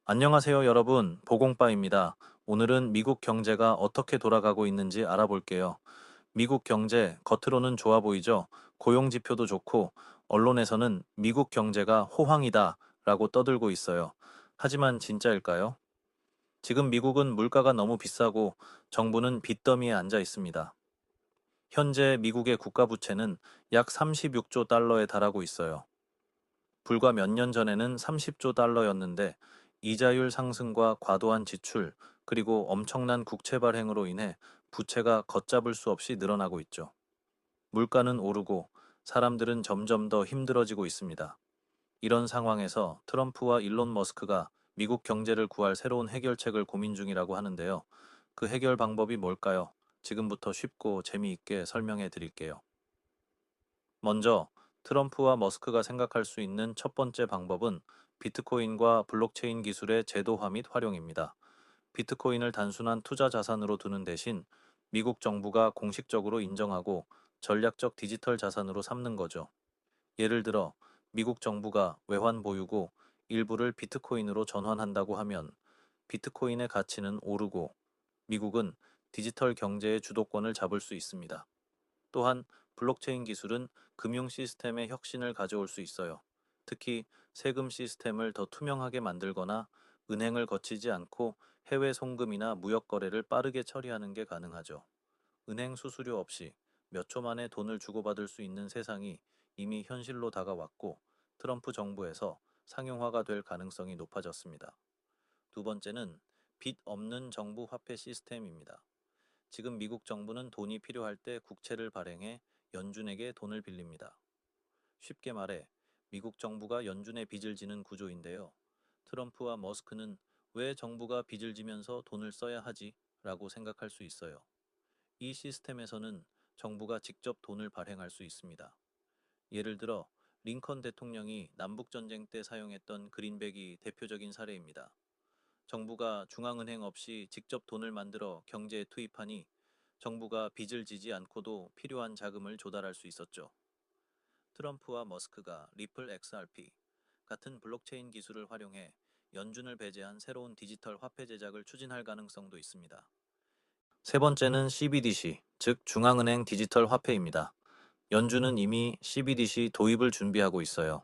안녕하세요, 여러분. 보공빠입니다. 오늘은 미국 경제가 어떻게 돌아가고 있는지 알아볼게요. 미국 경제, 겉으로는 좋아 보이죠? 고용 지표도 좋고, 언론에서는 미국 경제가 호황이다 라고 떠들고 있어요. 하지만 진짜일까요? 지금 미국은 물가가 너무 비싸고 정부는 빚더미에 앉아 있습니다. 현재 미국의 국가 부채는 약 36조 달러에 달하고 있어요. 불과 몇 년 전에는 30조 달러였는데 이자율 상승과 과도한 지출, 그리고 엄청난 국채 발행으로 인해 부채가 걷잡을 수 없이 늘어나고 있죠. 물가는 오르고 사람들은 점점 더 힘들어지고 있습니다. 이런 상황에서 트럼프와 일론 머스크가 미국 경제를 구할 새로운 해결책을 고민 중이라고 하는데요. 그 해결 방법이 뭘까요? 지금부터 쉽고 재미있게 설명해 드릴게요. 먼저 트럼프와 머스크가 생각할 수 있는 첫 번째 방법은 비트코인과 블록체인 기술의 제도화 및 활용입니다. 비트코인을 단순한 투자 자산으로 두는 대신 미국 정부가 공식적으로 인정하고 전략적 디지털 자산으로 삼는 거죠. 예를 들어 미국 정부가 외환 보유고 일부를 비트코인으로 전환한다고 하면 비트코인의 가치는 오르고 미국은 디지털 경제의 주도권을 잡을 수 있습니다. 또한 블록체인 기술은 금융 시스템의 혁신을 가져올 수 있어요. 특히 세금 시스템을 더 투명하게 만들거나 은행을 거치지 않고 해외 송금이나 무역 거래를 빠르게 처리하는 게 가능하죠. 은행 수수료 없이 몇 초 만에 돈을 주고받을 수 있는 세상이 이미 현실로 다가왔고 트럼프 정부에서 상용화가 될 가능성이 높아졌습니다. 두 번째는 빚 없는 정부 화폐 시스템입니다. 지금 미국 정부는 돈이 필요할 때 국채를 발행해 연준에게 돈을 빌립니다. 쉽게 말해 미국 정부가 연준에 빚을 지는 구조인데요. 트럼프와 머스크는 왜 정부가 빚을 지면서 돈을 써야 하지? 라고 생각할 수 있어요. 이 시스템에서는 정부가 직접 돈을 발행할 수 있습니다. 예를 들어 링컨 대통령이 남북전쟁 때 사용했던 그린백이 대표적인 사례입니다. 정부가 중앙은행 없이 직접 돈을 만들어 경제에 투입하니 정부가 빚을 지지 않고도 필요한 자금을 조달할 수 있었죠. 트럼프와 머스크가 리플 XRP 같은 블록체인 기술을 활용해 연준을 배제한 새로운 디지털 화폐 제작을 추진할 가능성도 있습니다. 세 번째는 CBDC, 즉 중앙은행 디지털 화폐입니다. 연준은 이미 CBDC 도입을 준비하고 있어요.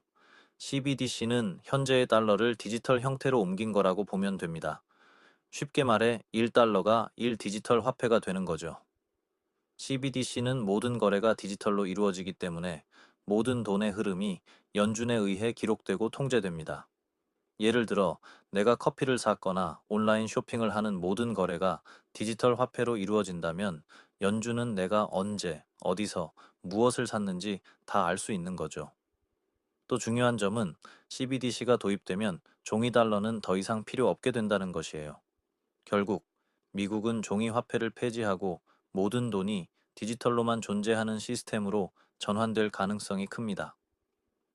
CBDC는 현재의 달러를 디지털 형태로 옮긴 거라고 보면 됩니다. 쉽게 말해 1달러가 1 디지털 화폐가 되는 거죠. CBDC는 모든 거래가 디지털로 이루어지기 때문에 모든 돈의 흐름이 연준에 의해 기록되고 통제됩니다. 예를 들어 내가 커피를 샀거나 온라인 쇼핑을 하는 모든 거래가 디지털 화폐로 이루어진다면 연준은 내가 언제, 어디서, 무엇을 샀는지 다 알 수 있는 거죠. 또 중요한 점은 CBDC가 도입되면 종이 달러는 더 이상 필요 없게 된다는 것이에요. 결국 미국은 종이 화폐를 폐지하고 모든 돈이 디지털로만 존재하는 시스템으로 전환될 가능성이 큽니다.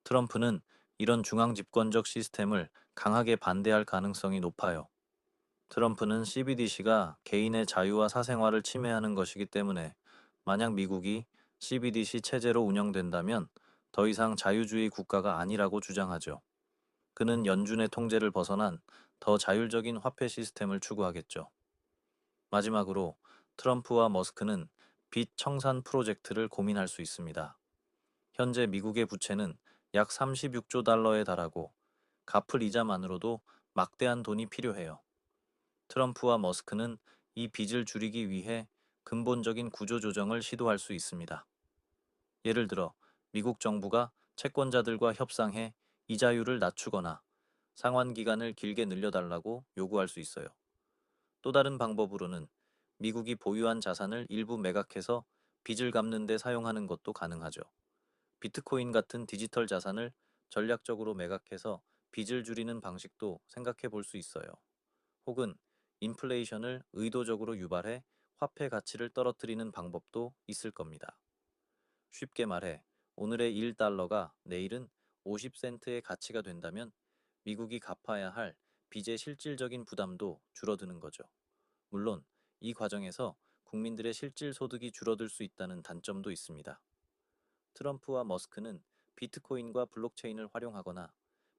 트럼프는 이런 중앙 집권적 시스템을 강하게 반대할 가능성이 높아요. 트럼프는 CBDC가 개인의 자유와 사생활을 침해하는 것이기 때문에 만약 미국이 CBDC 체제로 운영된다면 더 이상 자유주의 국가가 아니라고 주장하죠. 그는 연준의 통제를 벗어난 더 자율적인 화폐 시스템을 추구하겠죠. 마지막으로 트럼프와 머스크는 빚 청산 프로젝트를 고민할 수 있습니다. 현재 미국의 부채는 약 36조 달러에 달하고 갚을 이자만으로도 막대한 돈이 필요해요. 트럼프와 머스크는 이 빚을 줄이기 위해 근본적인 구조 조정을 시도할 수 있습니다. 예를 들어 미국 정부가 채권자들과 협상해 이자율을 낮추거나 상환 기간을 길게 늘려달라고 요구할 수 있어요. 또 다른 방법으로는 미국이 보유한 자산을 일부 매각해서 빚을 갚는 데 사용하는 것도 가능하죠. 비트코인 같은 디지털 자산을 전략적으로 매각해서 빚을 줄이는 방식도 생각해 볼 수 있어요. 혹은 인플레이션을 의도적으로 유발해 화폐 가치를 떨어뜨리는 방법도 있을 겁니다. 쉽게 말해 오늘의 1달러가 내일은 50센트의 가치가 된다면 미국이 갚아야 할 빚의 실질적인 부담도 줄어드는 거죠. 물론 이 과정에서 국민들의 실질 소득이 줄어들 수 있다는 단점도 있습니다. 트럼프와 머스크는 비트코인과 블록체인을 활용하거나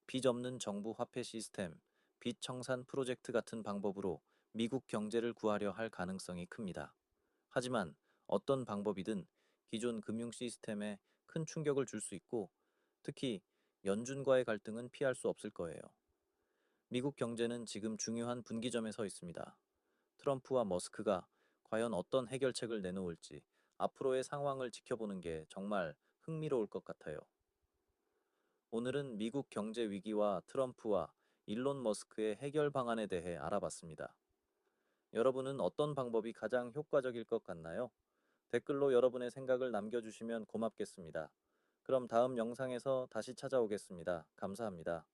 빚 없는 정부 화폐 시스템, 빚 청산 프로젝트 같은 방법으로 미국 경제를 구하려 할 가능성이 큽니다. 하지만 어떤 방법이든 기존 금융 시스템에 큰 충격을 줄 수 있고, 특히 연준과의 갈등은 피할 수 없을 거예요. 미국 경제는 지금 중요한 분기점에 서 있습니다. 트럼프와 머스크가 과연 어떤 해결책을 내놓을지 앞으로의 상황을 지켜보는 게 정말 흥미로울 것 같아요. 오늘은 미국 경제 위기와 트럼프와 일론 머스크의 해결 방안에 대해 알아봤습니다. 여러분은 어떤 방법이 가장 효과적일 것 같나요? 댓글로 여러분의 생각을 남겨주시면 고맙겠습니다. 그럼 다음 영상에서 다시 찾아오겠습니다. 감사합니다.